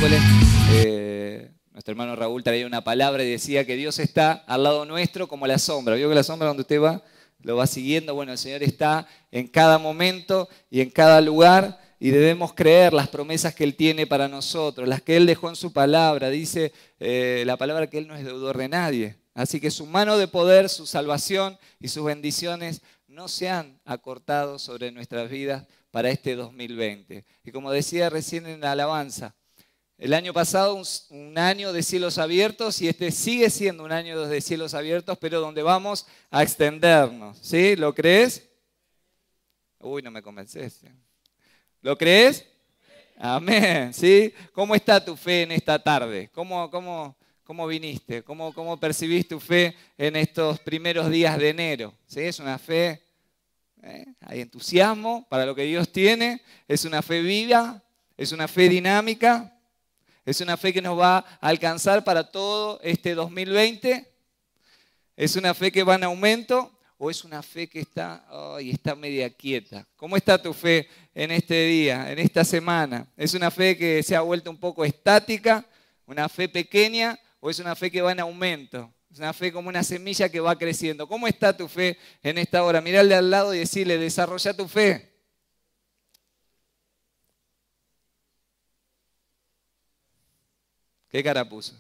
miércoles, nuestro hermano Raúl traía una palabra y decía que Dios está al lado nuestro como la sombra. ¿Vio que la sombra donde usted va lo va siguiendo? Bueno, el Señor está en cada momento y en cada lugar y debemos creer las promesas que Él tiene para nosotros, las que Él dejó en su palabra. Dice la palabra que Él no es deudor de nadie. Así que su mano de poder, su salvación y sus bendiciones no se han acortado sobre nuestras vidas para este 2020. Y como decía recién en la alabanza, el año pasado un año de cielos abiertos y este sigue siendo un año de cielos abiertos, pero donde vamos a extendernos. ¿Sí? ¿Lo crees? Uy, no me convenciste. ¿Lo crees? Amén. ¿Sí? ¿Cómo está tu fe en esta tarde? ¿Cómo viniste? ¿Cómo percibís tu fe en estos primeros días de enero? ¿Sí? Es una fe, hay entusiasmo para lo que Dios tiene, es una fe viva, es una fe dinámica, es una fe que nos va a alcanzar para todo este 2020, es una fe que va en aumento o es una fe que está media quieta. ¿Cómo está tu fe en este día, en esta semana? ¿Es una fe que se ha vuelto un poco estática, una fe pequeña o es una fe que va en aumento? Es una fe como una semilla que va creciendo. ¿Cómo está tu fe en esta hora? Mirarle al lado y decirle, desarrolla tu fe. ¿Qué cara puso?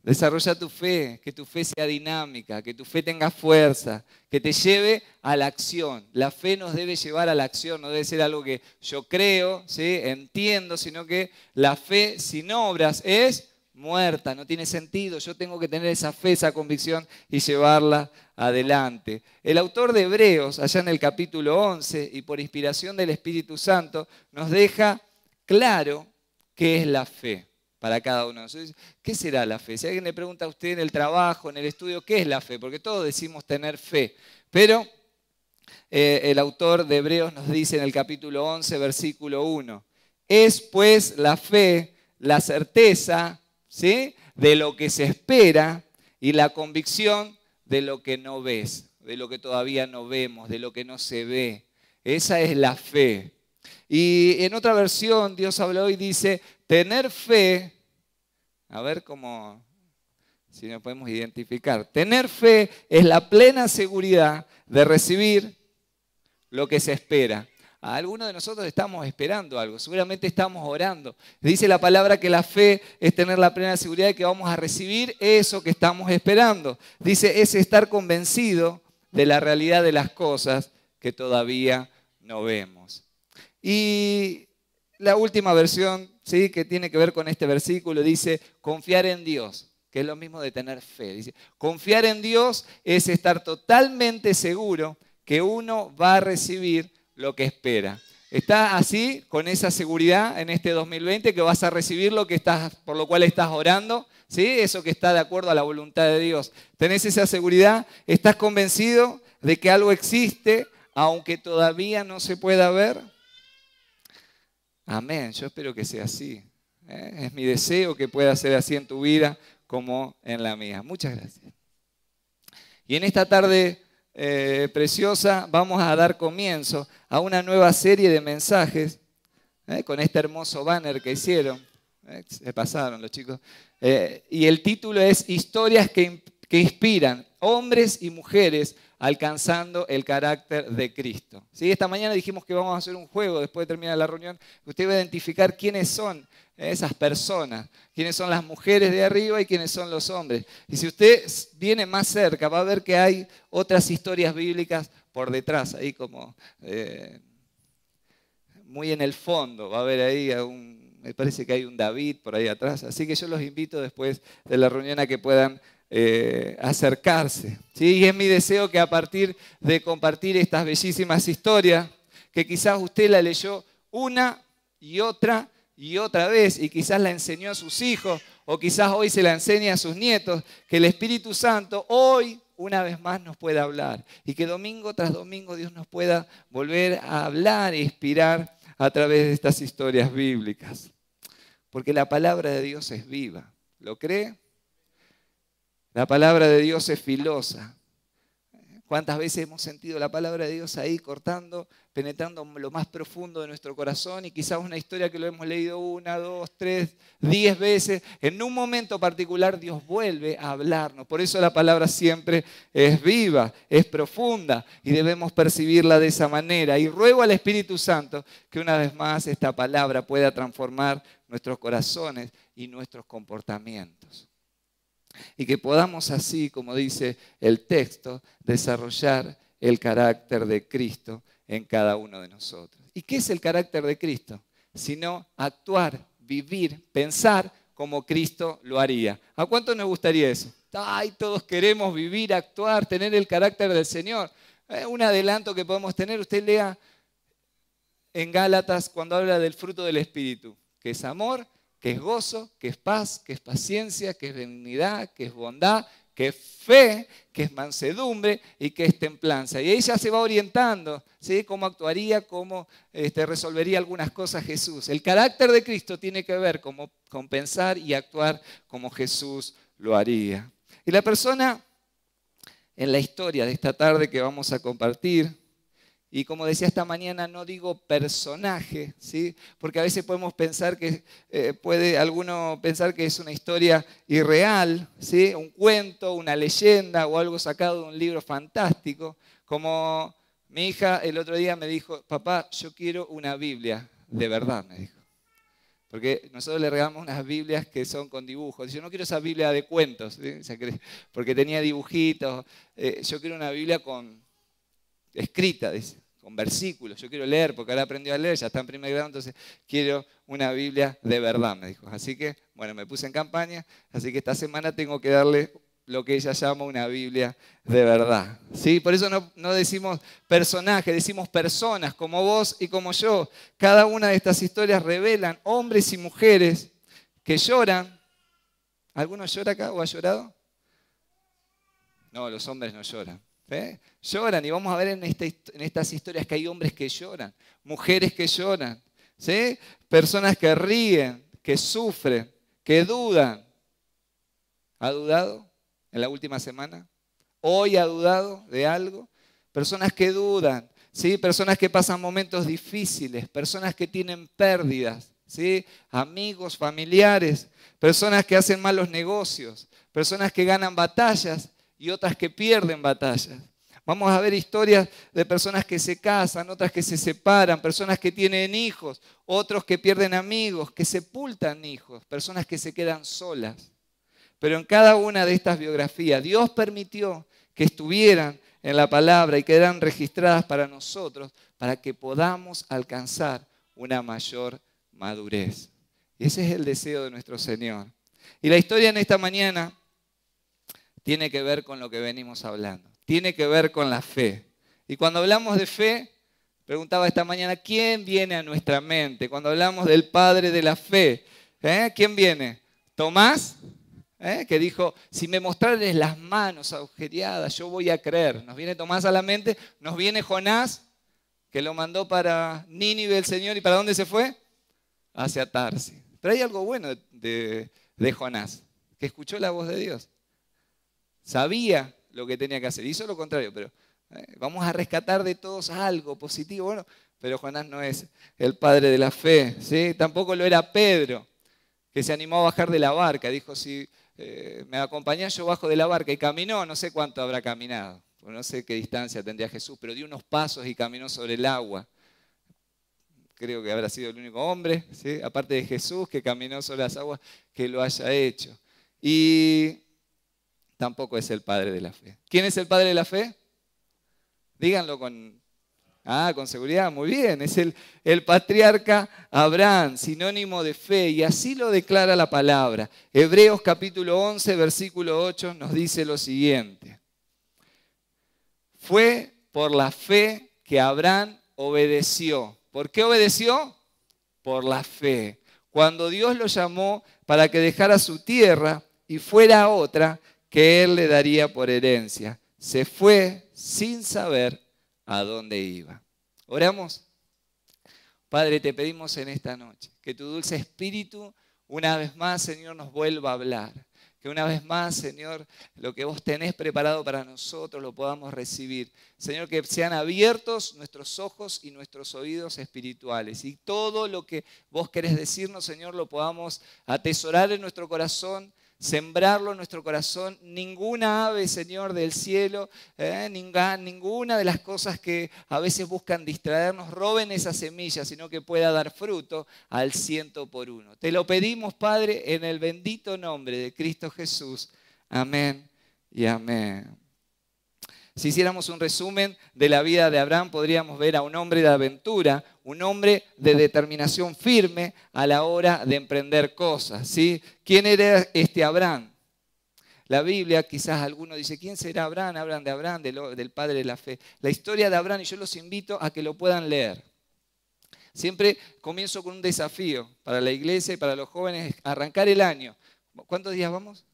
Desarrolla tu fe, que tu fe sea dinámica, que tu fe tenga fuerza, que te lleve a la acción. La fe nos debe llevar a la acción, no debe ser algo que yo creo, ¿sí? Entiendo, sino que la fe sin obras es muerta, no tiene sentido. Yo tengo que tener esa fe, esa convicción y llevarla adelante. El autor de Hebreos, allá en el capítulo 11, y por inspiración del Espíritu Santo, nos deja claro qué es la fe para cada uno de nosotros. ¿Qué será la fe? Si alguien le pregunta a usted en el trabajo, en el estudio, ¿qué es la fe? Porque todos decimos tener fe. Pero el autor de Hebreos nos dice en el capítulo 11, versículo 1, es pues la fe la certeza, ¿sí?, de lo que se espera y la convicción de lo que no ves, de lo que todavía no vemos, de lo que no se ve. Esa es la fe. Y en otra versión Dios habló y dice, tener fe, a ver cómo, si nos podemos identificar. Tener fe es la plena seguridad de recibir lo que se espera. Algunos de nosotros estamos esperando algo, seguramente estamos orando. Dice la palabra que la fe es tener la plena seguridad de que vamos a recibir eso que estamos esperando. Dice, es estar convencido de la realidad de las cosas que todavía no vemos. Y la última versión, ¿sí?, que tiene que ver con este versículo, dice confiar en Dios, que es lo mismo de tener fe. Dice, confiar en Dios es estar totalmente seguro que uno va a recibir lo que espera. ¿Está así, con esa seguridad en este 2020, que vas a recibir por lo cual estás orando? ¿Sí? Eso que está de acuerdo a la voluntad de Dios. ¿Tenés esa seguridad? ¿Estás convencido de que algo existe, aunque todavía no se pueda ver? Amén, yo espero que sea así. Es mi deseo que pueda ser así en tu vida como en la mía. Muchas gracias. Y en esta tarde preciosa vamos a dar comienzo a una nueva serie de mensajes con este hermoso banner que hicieron. Se pasaron los chicos. Y el título es Historias que inspiran hombres y mujeres alcanzando el carácter de Cristo. ¿Sí? Esta mañana dijimos que vamos a hacer un juego después de terminar la reunión. Usted va a identificar quiénes son esas personas, quiénes son las mujeres de arriba y quiénes son los hombres. Y si usted viene más cerca, va a ver que hay otras historias bíblicas por detrás, ahí como muy en el fondo. Va a ver ahí me parece que hay un David por ahí atrás. Así que yo los invito después de la reunión a que puedan acercarse. ¿Sí? Y es mi deseo que a partir de compartir estas bellísimas historias, que quizás usted la leyó una y otra vez y quizás la enseñó a sus hijos o quizás hoy se la enseña a sus nietos, que el Espíritu Santo hoy una vez más nos pueda hablar y que domingo tras domingo Dios nos pueda volver a hablar e inspirar a través de estas historias bíblicas. Porque la palabra de Dios es viva. ¿Lo cree? La palabra de Dios es filosa. ¿Cuántas veces hemos sentido la palabra de Dios ahí cortando, penetrando lo más profundo de nuestro corazón? Y quizás una historia que lo hemos leído 1, 2, 3, 10 veces. En un momento particular Dios vuelve a hablarnos. Por eso la palabra siempre es viva, es profunda y debemos percibirla de esa manera. Y ruego al Espíritu Santo que una vez más esta palabra pueda transformar nuestros corazones y nuestros comportamientos. Y que podamos así, como dice el texto, desarrollar el carácter de Cristo en cada uno de nosotros. ¿Y qué es el carácter de Cristo? Sino actuar, vivir, pensar como Cristo lo haría. ¿A cuánto nos gustaría eso? Ay, todos queremos vivir, actuar, tener el carácter del Señor. Un adelanto que podemos tener, usted lea en Gálatas cuando habla del fruto del Espíritu, que es amor, que es gozo, que es paz, que es paciencia, que es benignidad, que es bondad, que es fe, que es mansedumbre y que es templanza. Y ahí ya se va orientando, ¿sí? Cómo actuaría, cómo resolvería algunas cosas Jesús. El carácter de Cristo tiene que ver con pensar y actuar como Jesús lo haría. Y la persona en la historia de esta tarde que vamos a compartir, y como decía esta mañana, no digo personaje, ¿sí? Porque a veces podemos pensar que, puede alguno pensar que es una historia irreal, ¿sí? Un cuento, una leyenda o algo sacado de un libro fantástico. Como mi hija el otro día me dijo, papá, yo quiero una Biblia, de verdad, me dijo. Porque nosotros le regalamos unas Biblias que son con dibujos. Yo no quiero esa Biblia de cuentos, ¿sí? Porque tenía dibujitos. Yo quiero una Biblia escrita, dice, con versículos. Yo quiero leer, porque ahora aprendió a leer, ya está en primer grado, entonces quiero una Biblia de verdad, me dijo. Así que, bueno, me puse en campaña, así que esta semana tengo que darle lo que ella llama una Biblia de verdad. ¿Sí? Por eso no decimos personajes, decimos personas, como vos y como yo. Cada una de estas historias revelan hombres y mujeres que lloran. ¿Alguno llora acá o ha llorado? No, los hombres no lloran. Lloran, y vamos a ver en estas historias que hay hombres que lloran, mujeres que lloran, ¿sí? Personas que ríen, que sufren, que dudan. ¿Ha dudado en la última semana? ¿Hoy ha dudado de algo? Personas que dudan, ¿sí? Personas que pasan momentos difíciles, personas que tienen pérdidas, ¿sí? Amigos, familiares, personas que hacen malos negocios, personas que ganan batallas y otras que pierden batallas. Vamos a ver historias de personas que se casan, otras que se separan, personas que tienen hijos, otros que pierden amigos, que sepultan hijos, personas que se quedan solas. Pero en cada una de estas biografías, Dios permitió que estuvieran en la palabra y quedaran registradas para nosotros, para que podamos alcanzar una mayor madurez. Y ese es el deseo de nuestro Señor. Y la historia en esta mañana tiene que ver con lo que venimos hablando. Tiene que ver con la fe. Y cuando hablamos de fe, preguntaba esta mañana, ¿quién viene a nuestra mente? Cuando hablamos del padre de la fe, ¿quién viene? Tomás, que dijo, si me mostrares las manos agujereadas, yo voy a creer. Nos viene Tomás a la mente, nos viene Jonás, que lo mandó para Nínive el Señor, ¿y para dónde se fue? Hacia Tarsis. Pero hay algo bueno de Jonás, que escuchó la voz de Dios. Sabía lo que tenía que hacer, hizo lo contrario, pero vamos a rescatar de todos algo positivo. Bueno, pero Jonás no es el padre de la fe, ¿sí? Tampoco lo era Pedro, que se animó a bajar de la barca. Dijo, si me acompañás, yo bajo de la barca. Y caminó, no sé cuánto habrá caminado, no sé qué distancia tendría Jesús, pero dio unos pasos y caminó sobre el agua. Creo que habrá sido el único hombre, ¿sí? Aparte de Jesús, que caminó sobre las aguas, que lo haya hecho. Y tampoco es el padre de la fe. ¿Quién es el padre de la fe? Díganlo con seguridad, muy bien. Es el patriarca Abraham, sinónimo de fe, y así lo declara la palabra. Hebreos capítulo 11, versículo 8 nos dice lo siguiente. Fue por la fe que Abraham obedeció. ¿Por qué obedeció? Por la fe. Cuando Dios lo llamó para que dejara su tierra y fuera a otra que él le daría por herencia. Se fue sin saber a dónde iba. Oramos. Padre, te pedimos en esta noche que tu dulce espíritu una vez más, Señor, nos vuelva a hablar. Que que una vez más, Señor, lo que vos tenés preparado para nosotros lo podamos recibir. Señor, que sean abiertos nuestros ojos y nuestros oídos espirituales. Y todo lo que vos querés decirnos, Señor, lo podamos atesorar en nuestro corazón, sembrarlo en nuestro corazón. Ninguna ave, Señor, del cielo, ninguna de las cosas que a veces buscan distraernos, roben esa semilla, sino que pueda dar fruto al 100%. Te lo pedimos, Padre, en el bendito nombre de Cristo Jesús. Amén y amén. Si hiciéramos un resumen de la vida de Abraham, podríamos ver a un hombre de aventura, un hombre de determinación firme a la hora de emprender cosas, ¿sí? ¿Quién era este Abraham? La Biblia, quizás alguno dice, ¿quién será Abraham? Hablan de Abraham, del padre de la fe. La historia de Abraham, y yo los invito a que lo puedan leer. Siempre comienzo con un desafío para la iglesia y para los jóvenes, arrancar el año. ¿Cuántos días vamos?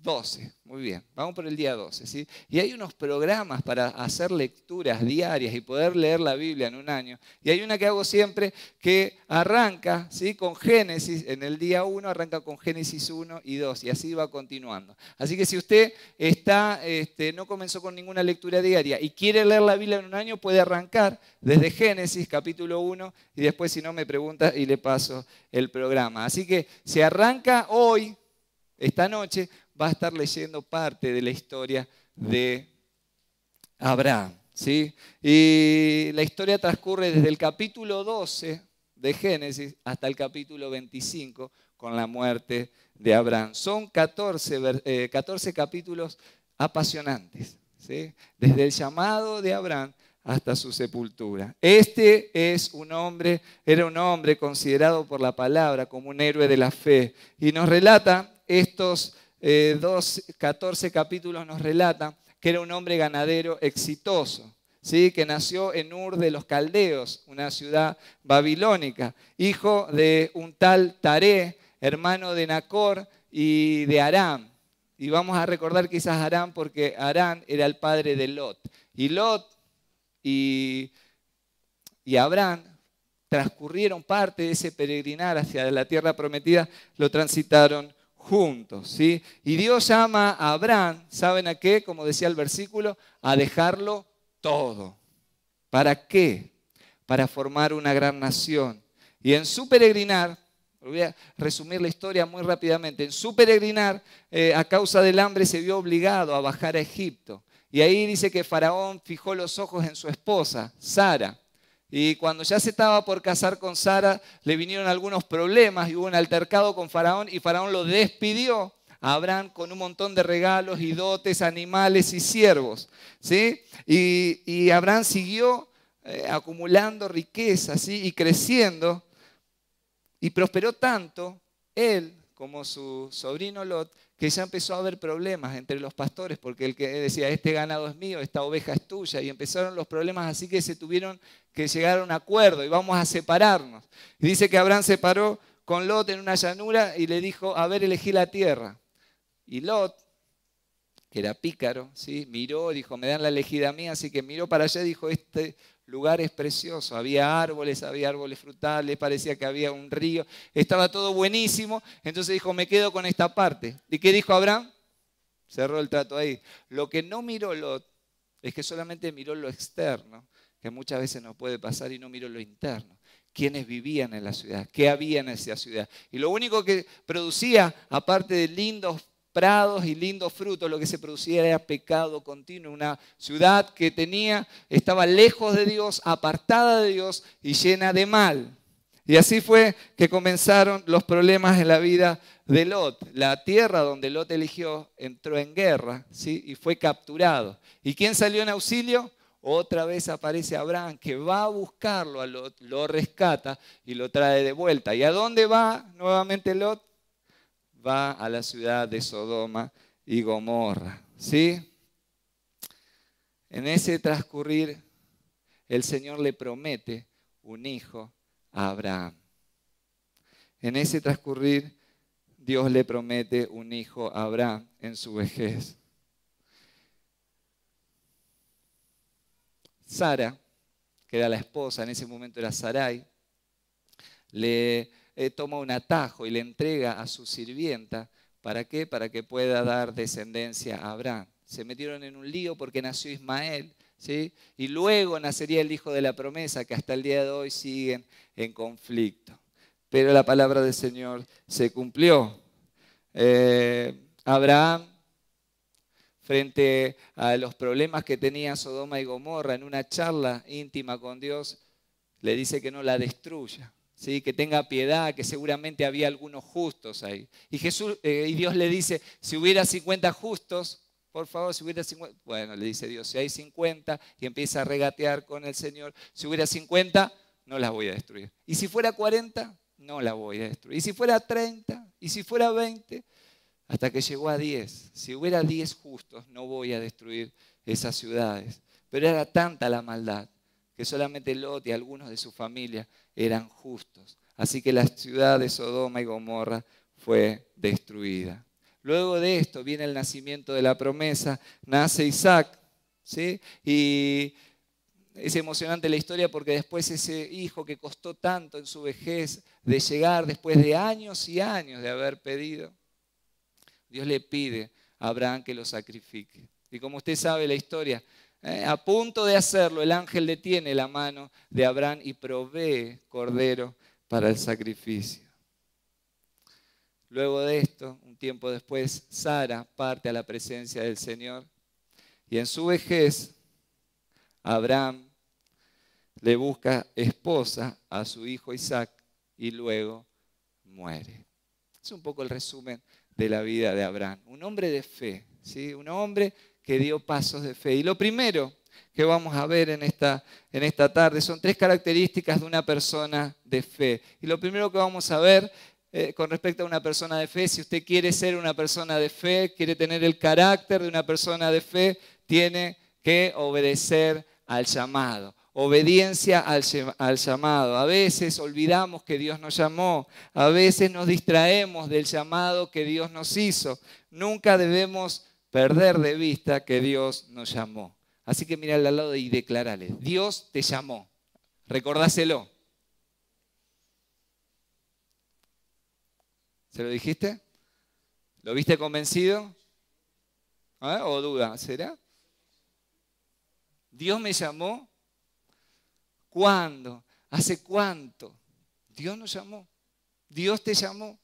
12, muy bien, vamos por el día 12, ¿sí? Y hay unos programas para hacer lecturas diarias y poder leer la Biblia en un año. Y hay una que hago siempre que arranca, ¿sí?, con Génesis, en el día 1 arranca con Génesis 1 y 2 y así va continuando. Así que si usted no comenzó con ninguna lectura diaria y quiere leer la Biblia en un año, puede arrancar desde Génesis capítulo 1 y después si no me pregunta y le paso el programa. Así que si arranca hoy, esta noche, va a estar leyendo parte de la historia de Abraham, ¿sí? Y la historia transcurre desde el capítulo 12 de Génesis hasta el capítulo 25 con la muerte de Abraham. Son 14 capítulos apasionantes, ¿sí? Desde el llamado de Abraham hasta su sepultura. Era un hombre considerado por la palabra como un héroe de la fe. Y nos relata estos 14 capítulos nos relatan que era un hombre ganadero exitoso, ¿sí?, que nació en Ur de los Caldeos, una ciudad babilónica, hijo de un tal Taré, hermano de Nacor y de Aram. Y vamos a recordar quizás Aram porque Aram era el padre de Lot. Y Lot y Abraham transcurrieron parte de ese peregrinar hacia la tierra prometida, lo transitaron juntos, ¿sí? Y Dios llama a Abraham, ¿saben a qué? Como decía el versículo, a dejarlo todo. ¿Para qué? Para formar una gran nación. Y en su peregrinar, voy a resumir la historia muy rápidamente, en su peregrinar, a causa del hambre, se vio obligado a bajar a Egipto. Y ahí dice que Faraón fijó los ojos en su esposa, Sara. Y cuando ya se estaba por casar con Sara, le vinieron algunos problemas y hubo un altercado con Faraón y Faraón lo despidió a Abraham con un montón de regalos y dotes, animales y siervos, ¿sí? Y Abraham siguió acumulando riquezas, ¿sí?, y creciendo y prosperó tanto él como su sobrino Lot, que ya empezó a haber problemas entre los pastores, porque el que decía, este ganado es mío, esta oveja es tuya, y empezaron los problemas, así que se tuvieron que llegar a un acuerdo y vamos a separarnos. Y dice que Abraham se paró con Lot en una llanura y le dijo, a ver, elegí la tierra. Y Lot, que era pícaro, ¿sí?, miró, dijo, me dan la elegida mía, así que miró para allá y dijo, este lugar es precioso, había árboles frutales, parecía que había un río, estaba todo buenísimo, entonces dijo, me quedo con esta parte. ¿Y qué dijo Abraham? Cerró el trato ahí. Lo que no miró Lot es que solamente miró lo externo, que muchas veces nos puede pasar, y no miró lo interno. Quiénes vivían en la ciudad, qué había en esa ciudad. Y lo único que producía, aparte de lindos prados y lindos frutos, lo que se producía era pecado continuo. Una ciudad que estaba lejos de Dios, apartada de Dios y llena de mal. Y así fue que comenzaron los problemas en la vida de Lot. La tierra donde Lot eligió entró en guerra, ¿sí?, y fue capturado. ¿Y quién salió en auxilio? Otra vez aparece Abraham, que va a buscarlo a Lot, lo rescata y lo trae de vuelta. ¿Y a dónde va nuevamente Lot? Va a la ciudad de Sodoma y Gomorra, ¿sí? En ese transcurrir, el Señor le promete un hijo a Abraham. En ese transcurrir, Dios le promete un hijo a Abraham en su vejez. Sara, que era la esposa, en ese momento era Sarai, le toma un atajo y le entrega a su sirvienta ¿Para qué? Para que pueda dar descendencia a Abraham. Se metieron en un lío porque nació Ismael, ¿sí? Y luego nacería el hijo de la promesa, que hasta el día de hoy siguen en conflicto. Pero la palabra del Señor se cumplió. Abraham, frente a los problemas que tenía Sodoma y Gomorra, en una charla íntima con Dios, le dice que no la destruya, ¿sí? Que tenga piedad, que seguramente había algunos justos ahí. Y Dios le dice, si hubiera 50 justos, por favor, si hubiera 50, bueno, le dice Dios, si hay 50, y empieza a regatear con el Señor, si hubiera 50, no las voy a destruir. Y si fuera 40, no las voy a destruir. Y si fuera 30, y si fuera 20, hasta que llegó a 10. Si hubiera 10 justos, no voy a destruir esas ciudades. Pero era tanta la maldad que solamente Lot y algunos de su familia eran justos. Así que la ciudad de Sodoma y Gomorra fue destruida. Luego de esto viene el nacimiento de la promesa, nace Isaac, ¿sí? Y es emocionante la historia porque después ese hijo que costó tanto en su vejez de llegar, después de años y años de haber pedido, Dios le pide a Abraham que lo sacrifique. Y como usted sabe la historia, a punto de hacerlo, el ángel detiene la mano de Abraham y provee cordero para el sacrificio. Luego de esto, un tiempo después, Sara parte a la presencia del Señor y en su vejez, Abraham le busca esposa a su hijo Isaac y luego muere. Es un poco el resumen de la vida de Abraham. Un hombre de fe, ¿sí? Un hombre que dio pasos de fe. Y lo primero que vamos a ver en esta tarde son 3 características de una persona de fe. Y lo primero que vamos a ver con respecto a una persona de fe, si usted quiere ser una persona de fe, quiere tener el carácter de una persona de fe, tiene que obedecer al llamado. Obediencia al llamado. A veces olvidamos que Dios nos llamó. A veces nos distraemos del llamado que Dios nos hizo. Nunca debemos perder de vista que Dios nos llamó. Así que mira al lado y declárale, Dios te llamó. Recordáselo. ¿Se lo dijiste? ¿Lo viste convencido? ¿O duda? ¿Será? Dios me llamó. ¿Cuándo? ¿Hace cuánto? Dios nos llamó. Dios te llamó.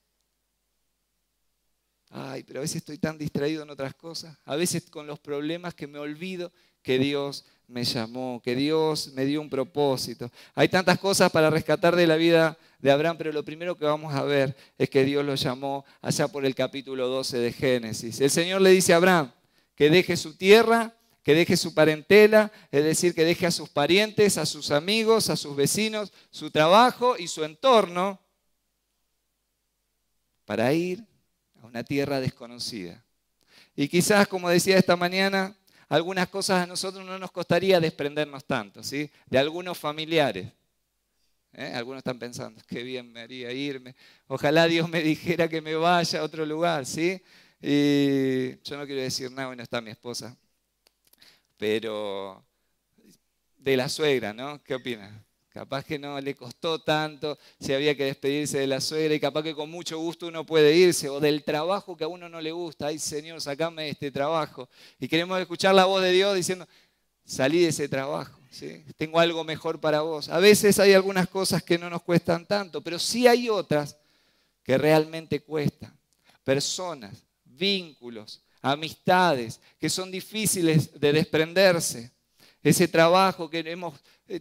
Ay, pero a veces estoy tan distraído en otras cosas. A veces con los problemas que me olvido que Dios me llamó, que Dios me dio un propósito. Hay tantas cosas para rescatar de la vida de Abraham, pero lo primero que vamos a ver es que Dios lo llamó allá por el capítulo 12 de Génesis. El Señor le dice a Abraham que deje su tierra, que deje su parentela, es decir, que deje a sus parientes, a sus amigos, a sus vecinos, su trabajo y su entorno para ir a una tierra desconocida. Y quizás, como decía esta mañana, algunas cosas a nosotros no nos costaría desprendernos tanto, ¿sí? De algunos familiares. Algunos están pensando, qué bien me haría irme. Ojalá Dios me dijera que me vaya a otro lugar, ¿sí? Y yo no quiero decir nada, bueno, está mi esposa. Pero de la suegra, ¿no? ¿Qué opinan? Capaz que no le costó tanto, si había que despedirse de la suegra y capaz que con mucho gusto uno puede irse, o del trabajo que a uno no le gusta. Ay, Señor, sacame de este trabajo. Y queremos escuchar la voz de Dios diciendo, salí de ese trabajo, ¿sí? Tengo algo mejor para vos. A veces hay algunas cosas que no nos cuestan tanto, pero sí hay otras que realmente cuestan. Personas, vínculos, amistades que son difíciles de desprenderse. Ese trabajo que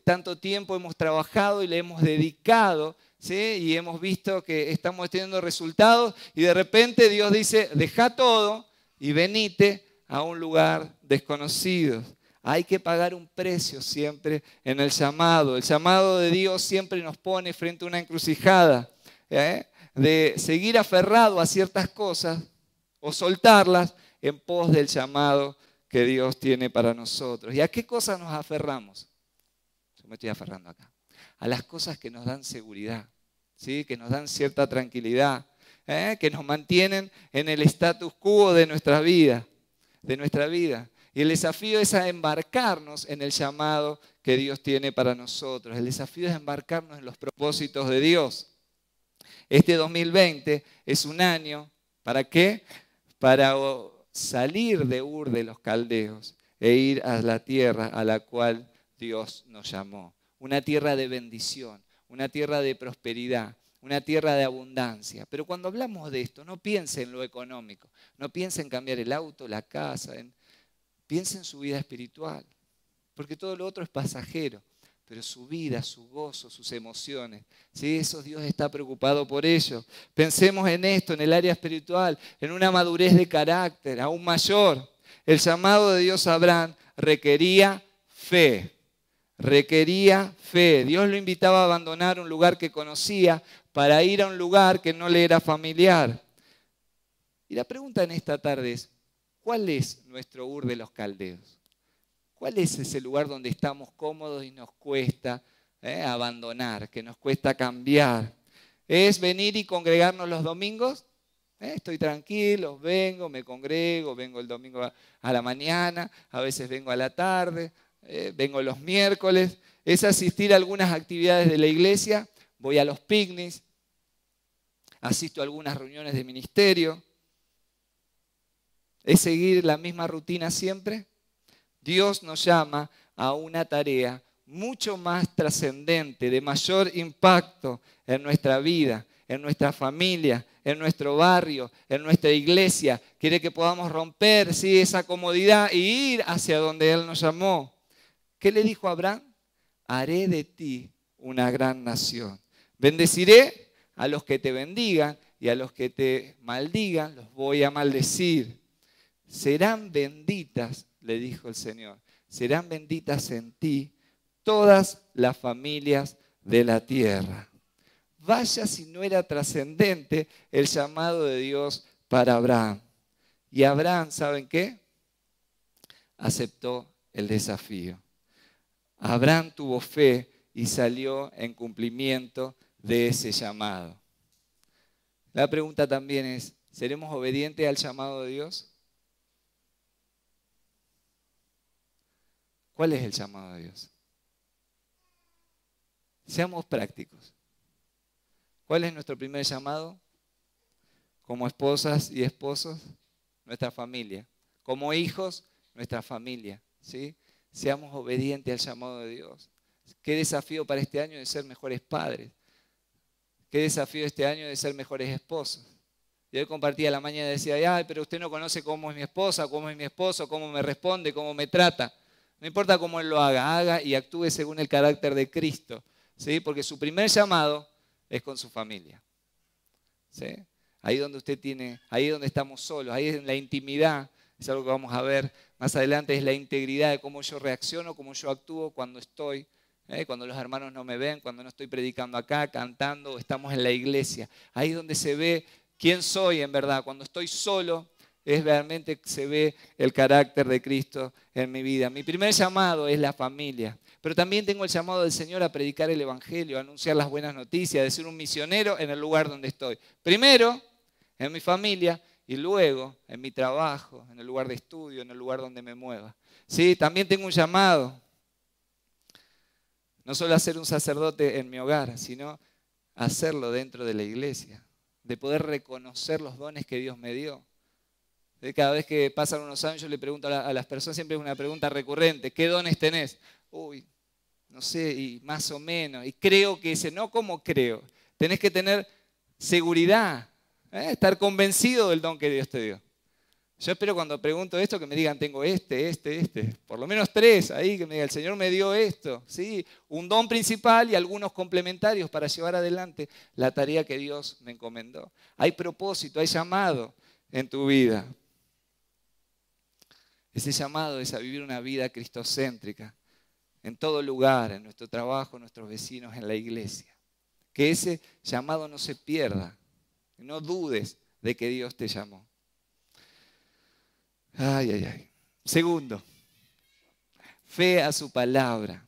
tanto tiempo hemos trabajado y le hemos dedicado, ¿sí? Y hemos visto que estamos teniendo resultados y de repente Dios dice, deja todo y venite a un lugar desconocido. Hay que pagar un precio siempre en el llamado. El llamado de Dios siempre nos pone frente a una encrucijada, de seguir aferrado a ciertas cosas o soltarlas en pos del llamado que Dios tiene para nosotros. ¿Y a qué cosas nos aferramos? Yo me estoy aferrando acá. A las cosas que nos dan seguridad, ¿sí? Que nos dan cierta tranquilidad, que nos mantienen en el status quo de nuestra vida. Y el desafío es a embarcarnos en el llamado que Dios tiene para nosotros. El desafío es embarcarnos en los propósitos de Dios. Este 2020 es un año ¿Para qué? Para salir de Ur de los Caldeos e ir a la tierra a la cual Dios nos llamó. Una tierra de bendición, una tierra de prosperidad, una tierra de abundancia. Pero cuando hablamos de esto, no piense en lo económico, no piense en cambiar el auto, la casa, piense en su vida espiritual, porque todo lo otro es pasajero. Pero su vida, su gozo, sus emociones, ¿sí? Eso Dios está preocupado por ello. Pensemos en esto, en el área espiritual, en una madurez de carácter aún mayor. El llamado de Dios a Abraham requería fe. Requería fe. Dios lo invitaba a abandonar un lugar que conocía para ir a un lugar que no le era familiar. Y la pregunta en esta tarde es, ¿cuál es nuestro Ur de los Caldeos? ¿Cuál es ese lugar donde estamos cómodos y nos cuesta abandonar, que nos cuesta cambiar? ¿Es venir y congregarnos los domingos? Estoy tranquilo, vengo, me congrego, vengo el domingo a la mañana, a veces vengo a la tarde, vengo los miércoles. ¿Es asistir a algunas actividades de la iglesia? Voy a los picnics, asisto a algunas reuniones de ministerio. ¿Es seguir la misma rutina siempre? Dios nos llama a una tarea mucho más trascendente, de mayor impacto en nuestra vida, en nuestra familia, en nuestro barrio, en nuestra iglesia. Quiere que podamos romper, ¿sí?, esa comodidad e ir hacia donde Él nos llamó. ¿Qué le dijo a Abraham? Haré de ti una gran nación. Bendeciré a los que te bendigan y a los que te maldigan los voy a maldecir. Serán benditas, le dijo el Señor, serán benditas en ti todas las familias de la tierra. Vaya si no era trascendente el llamado de Dios para Abraham. Y Abraham, ¿saben qué? Aceptó el desafío. Abraham tuvo fe y salió en cumplimiento de ese llamado. La pregunta también es, ¿seremos obedientes al llamado de Dios? ¿Cuál es el llamado de Dios? Seamos prácticos. ¿Cuál es nuestro primer llamado? Como esposas y esposos, nuestra familia. Como hijos, nuestra familia. ¿Sí? Seamos obedientes al llamado de Dios. Qué desafío para este año de ser mejores padres. Qué desafío este año de ser mejores esposos. Y hoy compartía la mañana y decía, ay, pero usted no conoce cómo es mi esposa, cómo es mi esposo, cómo me responde, cómo me trata. No importa cómo Él lo haga, haga y actúe según el carácter de Cristo. ¿Sí? Porque su primer llamado es con su familia. ¿Sí? Ahí donde usted tiene, ahí donde estamos solos, ahí en la intimidad, es algo que vamos a ver más adelante, es la integridad de cómo yo reacciono, cómo yo actúo cuando estoy, cuando los hermanos no me ven, cuando no estoy predicando acá, cantando, o estamos en la iglesia. Ahí es donde se ve quién soy en verdad. Cuando estoy solo, es realmente se ve el carácter de Cristo en mi vida. Mi primer llamado es la familia, pero también tengo el llamado del Señor a predicar el Evangelio, a anunciar las buenas noticias, de ser un misionero en el lugar donde estoy. Primero, en mi familia, y luego en mi trabajo, en el lugar de estudio, en el lugar donde me mueva. Sí, también tengo un llamado, no solo a ser un sacerdote en mi hogar, sino a hacerlo dentro de la iglesia, de poder reconocer los dones que Dios me dio. Cada vez que pasan unos años yo le pregunto a las personas, siempre es una pregunta recurrente, ¿qué dones tenés? Uy, no sé, y más o menos, y creo que ese, no como creo, tenés que tener seguridad, estar convencido del don que Dios te dio. Yo espero cuando pregunto esto que me digan, tengo este, por lo menos 3 ahí, que me diga, el Señor me dio esto, ¿sí? Un don principal y algunos complementarios para llevar adelante la tarea que Dios me encomendó. Hay propósito, hay llamado en tu vida. Ese llamado es a vivir una vida cristocéntrica, en todo lugar, en nuestro trabajo, en nuestros vecinos, en la iglesia. Que ese llamado no se pierda, no dudes de que Dios te llamó. Ay, ay, ay. Segundo, fe a su palabra.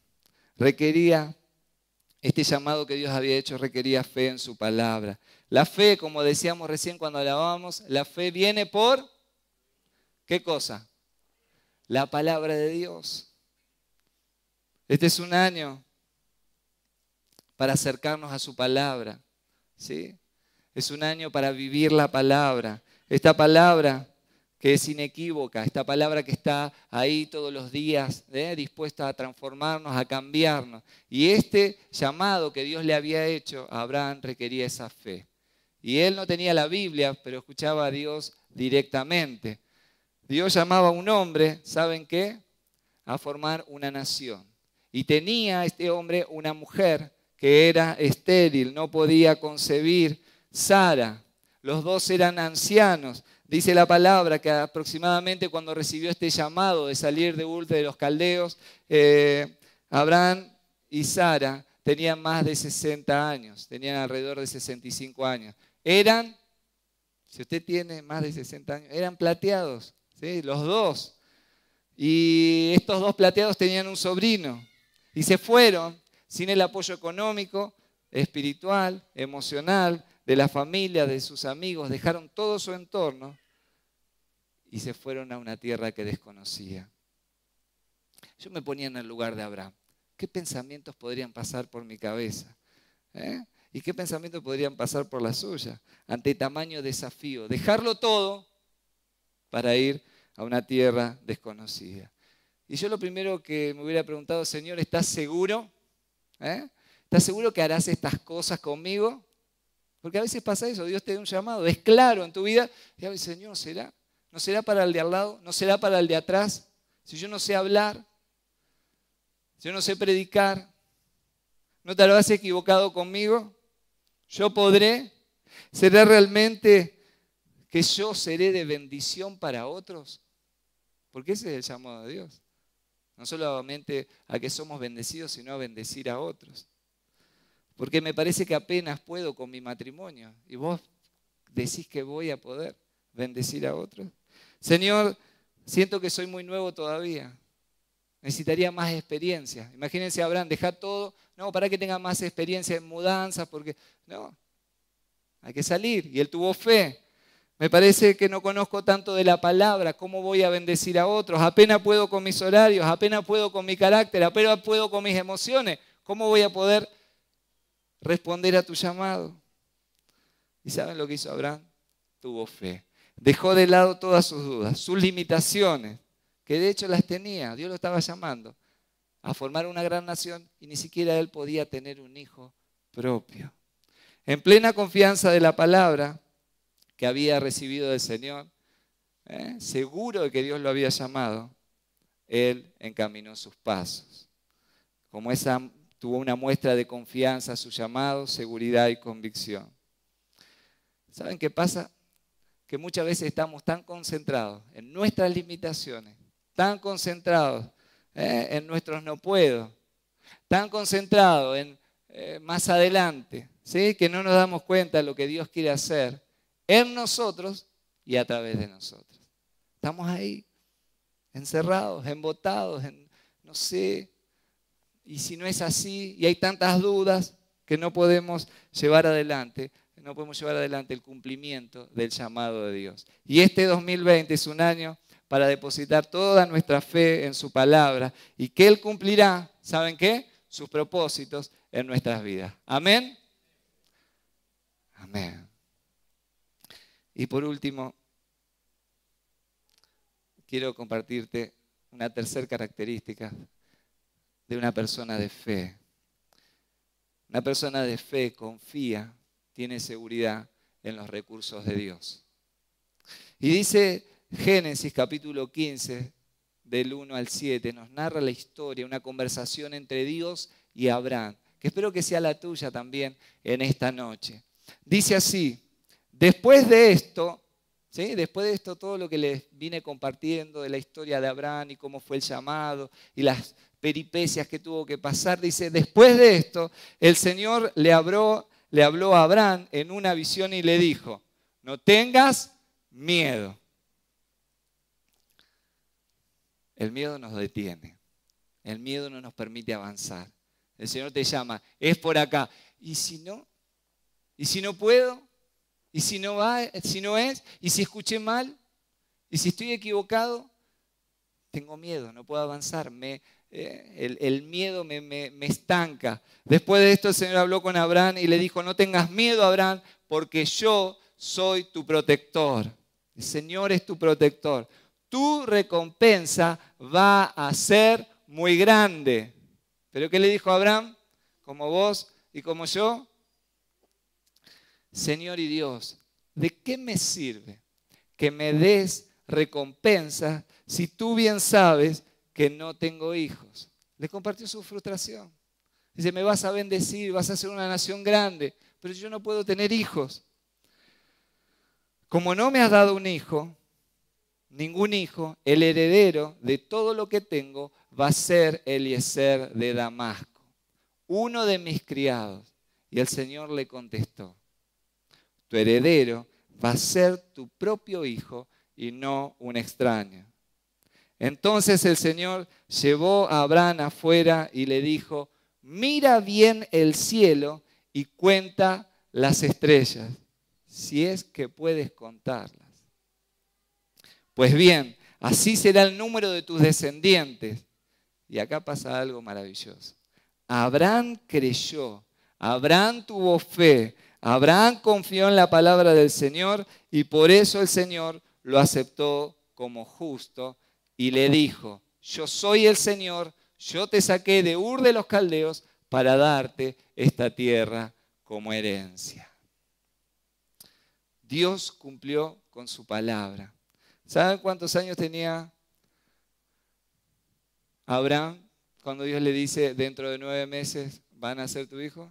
Este llamado que Dios había hecho requería fe en su palabra. La fe, como decíamos recién cuando alabábamos, la fe viene por, ¿qué cosa? La palabra de Dios. Este es un año para acercarnos a su palabra, ¿sí? Es un año para vivir la palabra. esta palabra que es inequívoca, esta palabra que está ahí todos los días, dispuesta a transformarnos, a cambiarnos. Y este llamado que Dios le había hecho a Abraham requería esa fe. Y él no tenía la Biblia, pero escuchaba a Dios directamente. Dios llamaba a un hombre, ¿saben qué? A formar una nación. Y tenía este hombre una mujer que era estéril, no podía concebir, Sara. Los dos eran ancianos. Dice la palabra que aproximadamente cuando recibió este llamado de salir de Ur de los caldeos, Abraham y Sara tenían más de 60 años, tenían alrededor de 65 años. Eran, si usted tiene más de 60 años, eran plateados, ¿sí? Los dos. Y estos dos plateados tenían un sobrino. Y se fueron sin el apoyo económico, espiritual, emocional, de la familia, de sus amigos. Dejaron todo su entorno y se fueron a una tierra que desconocía. Yo me ponía en el lugar de Abraham. ¿Qué pensamientos podrían pasar por mi cabeza? ¿Y qué pensamientos podrían pasar por la suya? Ante tamaño desafío. Dejarlo todo para ir a una tierra desconocida. Y yo lo primero que me hubiera preguntado, Señor, ¿estás seguro? ¿Estás seguro que harás estas cosas conmigo? Porque a veces pasa eso, Dios te da un llamado, es claro en tu vida, y a veces, Señor, ¿será? ¿No será para el de al lado? ¿No será para el de atrás? Si yo no sé hablar, si yo no sé predicar, ¿no te habrás equivocado conmigo? ¿Yo podré? ¿Será realmente que yo seré de bendición para otros? Porque ese es el llamado de Dios. No solamente a que somos bendecidos, sino a bendecir a otros. Porque me parece que apenas puedo con mi matrimonio. Y vos decís que voy a poder bendecir a otros. Señor, siento que soy muy nuevo todavía. Necesitaría más experiencia. Imagínense, Abraham, dejar todo. No, para que tenga más experiencia en mudanzas, porque no, hay que salir. Y él tuvo fe. Me parece que no conozco tanto de la palabra, cómo voy a bendecir a otros. Apenas puedo con mis horarios, apenas puedo con mi carácter, apenas puedo con mis emociones. ¿Cómo voy a poder responder a tu llamado? ¿Y saben lo que hizo Abraham? Tuvo fe. Dejó de lado todas sus dudas, sus limitaciones, que de hecho las tenía. Dios lo estaba llamando a formar una gran nación y ni siquiera él podía tener un hijo propio. En plena confianza de la palabra que había recibido del Señor, seguro de que Dios lo había llamado, él encaminó sus pasos. Como esa tuvo una muestra de confianza a su llamado, seguridad y convicción. ¿Saben qué pasa? Que muchas veces estamos tan concentrados en nuestras limitaciones, tan concentrados en nuestros no puedo, tan concentrados en más adelante, ¿sí? Que no nos damos cuenta de lo que Dios quiere hacer en nosotros y a través de nosotros. Estamos ahí, encerrados, embotados, no sé, y si no es así, y hay tantas dudas que no podemos llevar adelante el cumplimiento del llamado de Dios. Y este 2020 es un año para depositar toda nuestra fe en su palabra y que Él cumplirá, ¿saben qué? Sus propósitos en nuestras vidas. Amén. Amén. Y por último, quiero compartirte una tercera característica de una persona de fe. Una persona de fe confía, tiene seguridad en los recursos de Dios. Y dice Génesis capítulo 15, del 1 al 7, nos narra la historia, una conversación entre Dios y Abraham, que espero que sea la tuya también en esta noche. Dice así: después de esto, ¿sí? Después de esto, todo lo que les vine compartiendo de la historia de Abraham y cómo fue el llamado y las peripecias que tuvo que pasar, dice, después de esto, el Señor le habló a Abraham en una visión y le dijo, no tengas miedo. El miedo nos detiene, el miedo no nos permite avanzar. El Señor te llama, es por acá. ¿Y si no? ¿Y si no puedo? ¿Y si no va? ¿Si no es? ¿Y si escuché mal? ¿Y si estoy equivocado? Tengo miedo, no puedo avanzar. El miedo me estanca. Después de esto el Señor habló con Abraham y le dijo, no tengas miedo, Abraham, porque yo soy tu protector. El Señor es tu protector. Tu recompensa va a ser muy grande. ¿Pero qué le dijo a Abraham? Como vos y como yo. Señor y Dios, ¿de qué me sirve que me des recompensa si tú bien sabes que no tengo hijos? Le compartió su frustración. Dice, me vas a bendecir, vas a ser una nación grande, pero yo no puedo tener hijos. Como no me has dado un hijo, ningún hijo, el heredero de todo lo que tengo va a ser Eliezer de Damasco, uno de mis criados. Y el Señor le contestó, tu heredero va a ser tu propio hijo y no un extraño. Entonces el Señor llevó a Abraham afuera y le dijo, mira bien el cielo y cuenta las estrellas, si es que puedes contarlas. Pues bien, así será el número de tus descendientes. Y acá pasa algo maravilloso. Abraham creyó, Abraham tuvo fe, Abraham confió en la palabra del Señor y por eso el Señor lo aceptó como justo y le dijo, yo soy el Señor, yo te saqué de Ur de los Caldeos para darte esta tierra como herencia. Dios cumplió con su palabra. ¿Saben cuántos años tenía Abraham cuando Dios le dice, dentro de 9 meses van a ser tu hijo?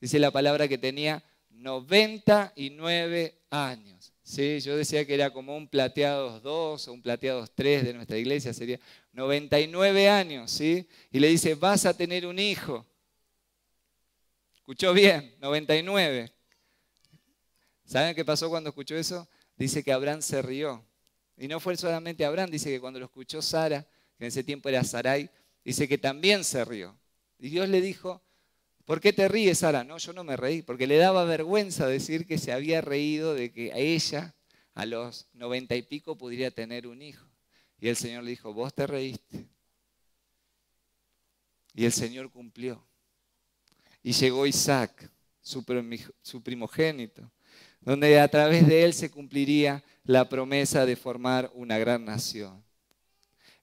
Dice la palabra que tenía 99 años. ¿Sí? Yo decía que era como un plateados 2 o un plateados 3 de nuestra iglesia, sería 99 años. ¿Sí? Y le dice, vas a tener un hijo. ¿Escuchó bien? 99. ¿Saben qué pasó cuando escuchó eso? Dice que Abraham se rió. Y no fue solamente Abraham, dice que cuando lo escuchó Sara, que en ese tiempo era Sarai, dice que también se rió. Y Dios le dijo, ¿por qué te ríes, Sara? No, yo no me reí, porque le daba vergüenza decir que se había reído de que a ella, a los 90 y pico, pudiera tener un hijo. Y el Señor le dijo, vos te reíste. Y el Señor cumplió. Y llegó Isaac, su primogénito, donde a través de él se cumpliría la promesa de formar una gran nación.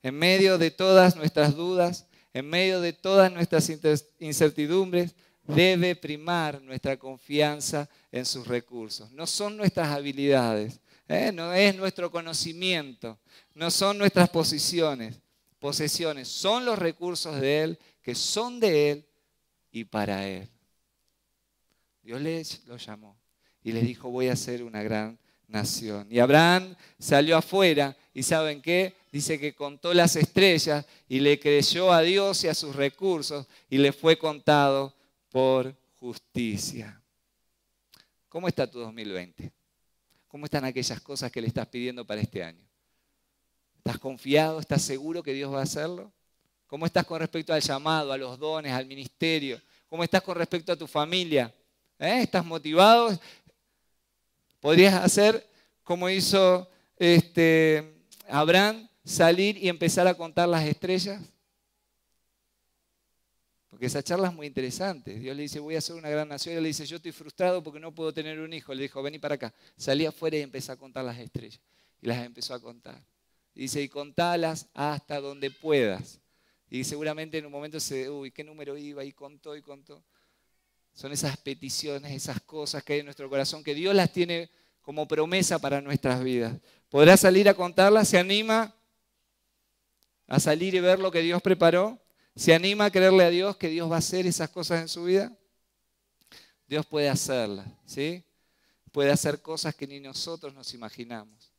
En medio de todas nuestras dudas, en medio de todas nuestras incertidumbres, debe primar nuestra confianza en sus recursos. No son nuestras habilidades, no es nuestro conocimiento, no son nuestras posesiones, son los recursos de Él, que son de Él y para Él. Dios lo llamó y les dijo, voy a ser una gran nación. Y Abraham salió afuera y ¿saben qué? Dice que contó las estrellas y le creyó a Dios y a sus recursos y le fue contado por justicia. ¿Cómo está tu 2020? ¿Cómo están aquellas cosas que le estás pidiendo para este año? ¿Estás confiado? ¿Estás seguro que Dios va a hacerlo? ¿Cómo estás con respecto al llamado, a los dones, al ministerio? ¿Cómo estás con respecto a tu familia? ¿Estás motivado? ¿Podrías hacer como hizo Abraham, salir y empezar a contar las estrellas? Porque esa charla es muy interesante. Dios le dice, voy a ser una gran nación. Y él le dice, yo estoy frustrado porque no puedo tener un hijo. Le dijo, vení para acá. Salí afuera y empecé a contar las estrellas. Y las empezó a contar. Y dice, y contalas hasta donde puedas. Y seguramente en un momento ¿qué número iba? Y contó y contó. Son esas peticiones, esas cosas que hay en nuestro corazón, que Dios las tiene como promesa para nuestras vidas. ¿Podrá salir a contarlas? ¿Se anima a salir y ver lo que Dios preparó? ¿Se anima a creerle a Dios que Dios va a hacer esas cosas en su vida? Dios puede hacerlas, ¿sí? Puede hacer cosas que ni nosotros nos imaginamos.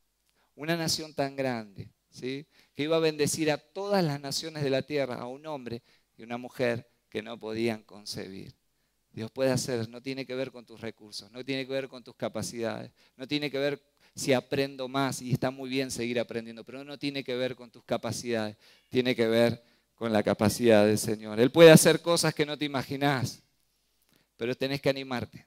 Una nación tan grande, ¿sí? Que iba a bendecir a todas las naciones de la tierra, a un hombre y una mujer que no podían concebir. Dios puede hacer, no tiene que ver con tus recursos, no tiene que ver con tus capacidades, no tiene que ver si aprendo más, y está muy bien seguir aprendiendo, pero no tiene que ver con tus capacidades, tiene que ver con la capacidad del Señor. Él puede hacer cosas que no te imaginás, pero tenés que animarte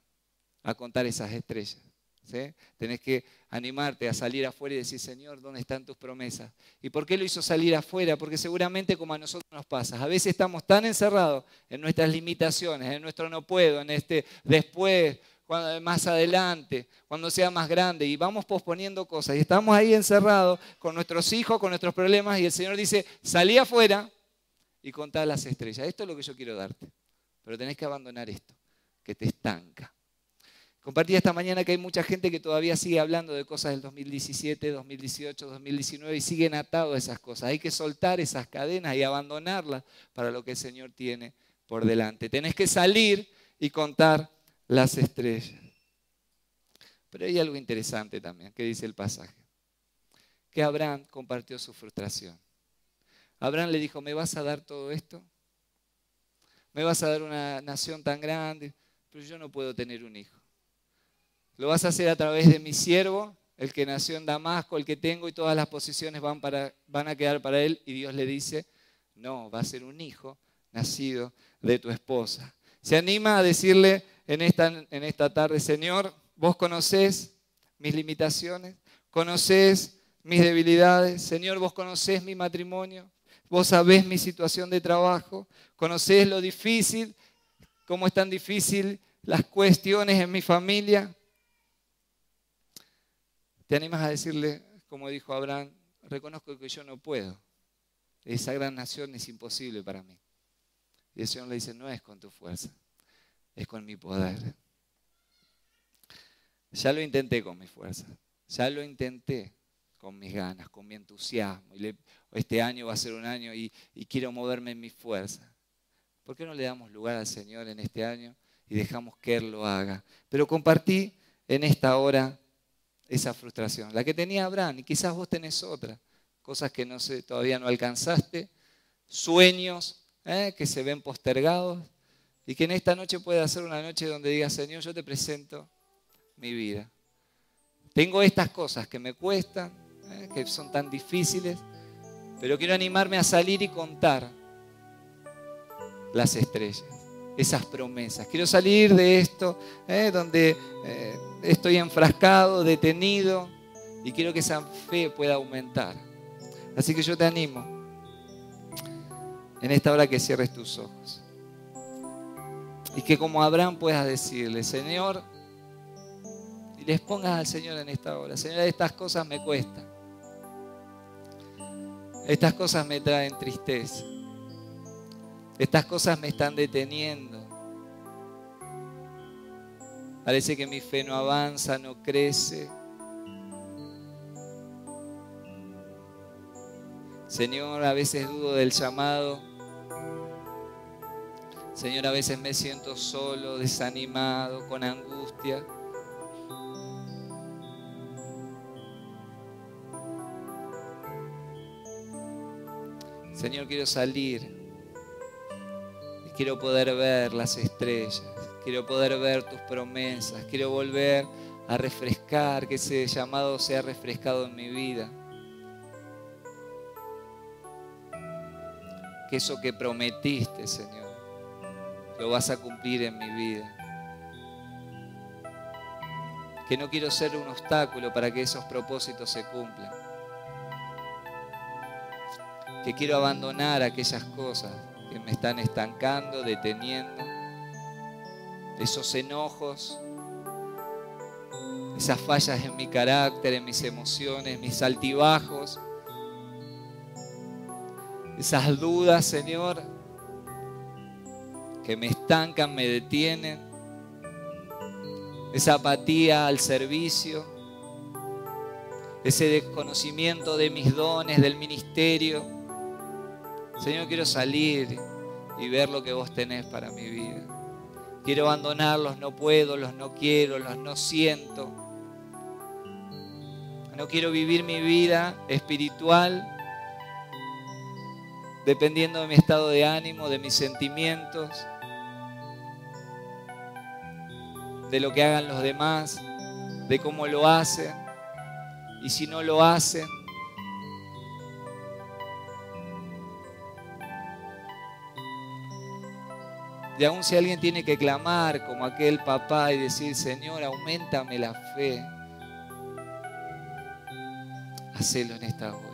a contar esas estrellas. ¿Sí? Tenés que animarte a salir afuera y decir, Señor, ¿dónde están tus promesas? ¿Y por qué lo hizo salir afuera? Porque seguramente como a nosotros nos pasa, a veces estamos tan encerrados en nuestras limitaciones, en nuestro no puedo, en después, más adelante, cuando sea más grande. Y vamos posponiendo cosas. Y estamos ahí encerrados con nuestros hijos, con nuestros problemas. Y el Señor dice, salí afuera y contá las estrellas. Esto es lo que yo quiero darte. Pero tenés que abandonar esto, que te estanca. Compartí esta mañana que hay mucha gente que todavía sigue hablando de cosas del 2017, 2018, 2019 y siguen atados a esas cosas. Hay que soltar esas cadenas y abandonarlas para lo que el Señor tiene por delante. Tenés que salir y contar las estrellas. Pero hay algo interesante también que dice el pasaje. Que Abraham compartió su frustración. Abraham le dijo, ¿me vas a dar todo esto? ¿Me vas a dar una nación tan grande? Pero yo no puedo tener un hijo. Lo vas a hacer a través de mi siervo, el que nació en Damasco, el que tengo, y todas las posiciones van a quedar para él. Y Dios le dice, no, va a ser un hijo nacido de tu esposa. Se anima a decirle en esta tarde, Señor, vos conocés mis limitaciones, conocés mis debilidades. Señor, vos conocés mi matrimonio, vos sabés mi situación de trabajo, conocés lo difícil, cómo es tan difícil las cuestiones en mi familia. ¿Te animas a decirle, como dijo Abraham, reconozco que yo no puedo? Esa gran nación es imposible para mí. Y el Señor le dice, no es con tu fuerza, es con mi poder. Ya lo intenté con mi fuerza, ya lo intenté con mis ganas, con mi entusiasmo. Este año va a ser un año y quiero moverme en mi fuerza. ¿Por qué no le damos lugar al Señor en este año y dejamos que Él lo haga? Pero compartí en esta hora esa frustración, la que tenía Abraham, y quizás vos tenés otra, cosas que todavía no alcanzaste, sueños que se ven postergados, y que en esta noche pueda ser una noche donde digas, Señor, yo te presento mi vida. Tengo estas cosas que me cuestan, que son tan difíciles, pero quiero animarme a salir y contar las estrellas, esas promesas. Quiero salir de esto donde estoy enfrascado, detenido, y quiero que esa fe pueda aumentar. Así que yo te animo en esta hora que cierres tus ojos y que como Abraham puedas decirle, Señor, y les pongas al Señor en esta hora, Señor, estas cosas me cuestan, estas cosas me traen tristeza, estas cosas me están deteniendo. Parece que mi fe no avanza, no crece. Señor, a veces dudo del llamado. Señor, a veces me siento solo, desanimado, con angustia. Señor, quiero salir y quiero poder ver las estrellas. Quiero poder ver tus promesas. Quiero volver a refrescar, que ese llamado sea refrescado en mi vida. Que eso que prometiste, Señor, lo vas a cumplir en mi vida. Que no quiero ser un obstáculo para que esos propósitos se cumplan. Que quiero abandonar aquellas cosas que me están estancando, deteniendo. Esos enojos, esas fallas en mi carácter, en mis emociones, mis altibajos, esas dudas, Señor, que me estancan, me detienen, esa apatía al servicio, ese desconocimiento de mis dones, del ministerio. Señor, quiero salir y ver lo que vos tenés para mi vida. Quiero abandonar los no puedo, los no quiero, los no siento. No quiero vivir mi vida espiritual dependiendo de mi estado de ánimo, de mis sentimientos, de lo que hagan los demás, de cómo lo hacen. Y si no lo hacen, y aún si alguien tiene que clamar como aquel papá y decir, Señor, auméntame la fe, hacelo en esta hora.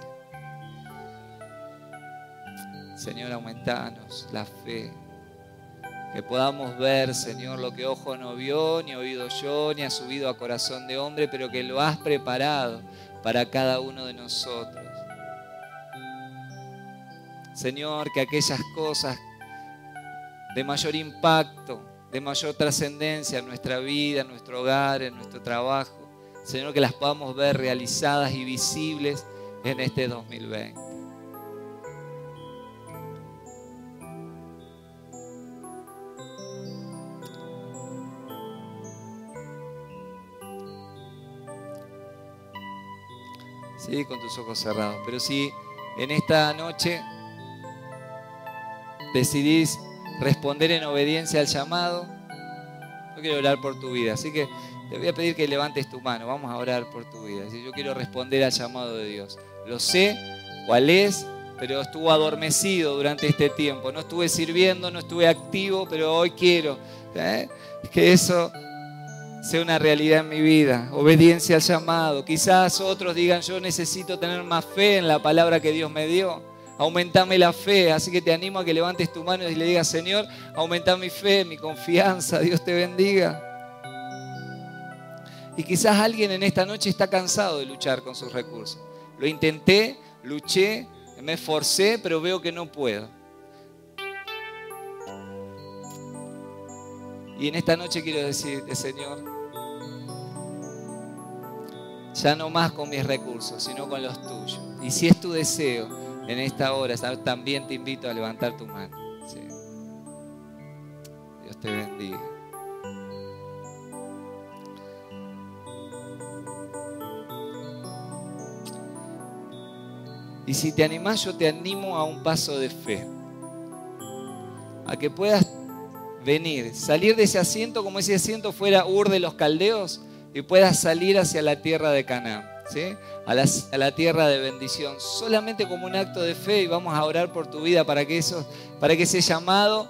Señor, aumentanos la fe, Que podamos ver, Señor, lo que ojo no vio, ni oído yo, ni ha subido a corazón de hombre, pero que lo has preparado para cada uno de nosotros. Señor, que aquellas cosas de mayor impacto, de mayor trascendencia en nuestra vida, en nuestro hogar, en nuestro trabajo, Señor, que las podamos ver realizadas y visibles en este 2020. Sí, con tus ojos cerrados. Pero si en esta noche decidís responder en obediencia al llamado, yo quiero orar por tu vida. Así que te voy a pedir que levantes tu mano. Vamos a orar por tu vida. Yo quiero responder al llamado de Dios. Lo sé cuál es, pero estuvo adormecido durante este tiempo. No estuve sirviendo, no estuve activo, pero hoy quiero que eso sea una realidad en mi vida. Obediencia al llamado. Quizás otros digan, yo necesito tener más fe en la palabra que Dios me dio. Aumentame la fe. Así que te animo a que levantes tu mano y le digas, Señor, aumenta mi fe, mi confianza. Dios te bendiga. Y quizás alguien en esta noche está cansado de luchar con sus recursos. Lo intenté, luché, me esforcé, pero veo que no puedo. Y en esta noche quiero decirte, Señor, ya no más con mis recursos, sino con los tuyos. Y si es tu deseo en esta hora, también te invito a levantar tu mano. Sí. Dios te bendiga. Y si te animás, yo te animo a un paso de fe. A que puedas venir, salir de ese asiento como ese asiento fuera Ur de los Caldeos y puedas salir hacia la tierra de Canaán, ¿sí? A la tierra de bendición, solamente como un acto de fe. Y vamos a orar por tu vida para que ese llamado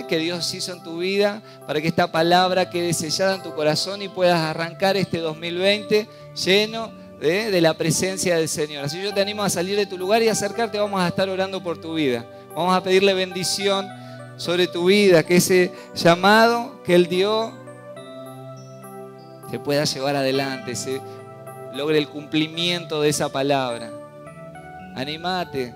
que Dios hizo en tu vida, para que esta palabra quede sellada en tu corazón y puedas arrancar este 2020 lleno de la presencia del Señor. Así yo te animo a salir de tu lugar y acercarte. Vamos a estar orando por tu vida. Vamos a pedirle bendición sobre tu vida, que ese llamado que Él dio se pueda llevar adelante, se logre el cumplimiento de esa palabra. Anímate,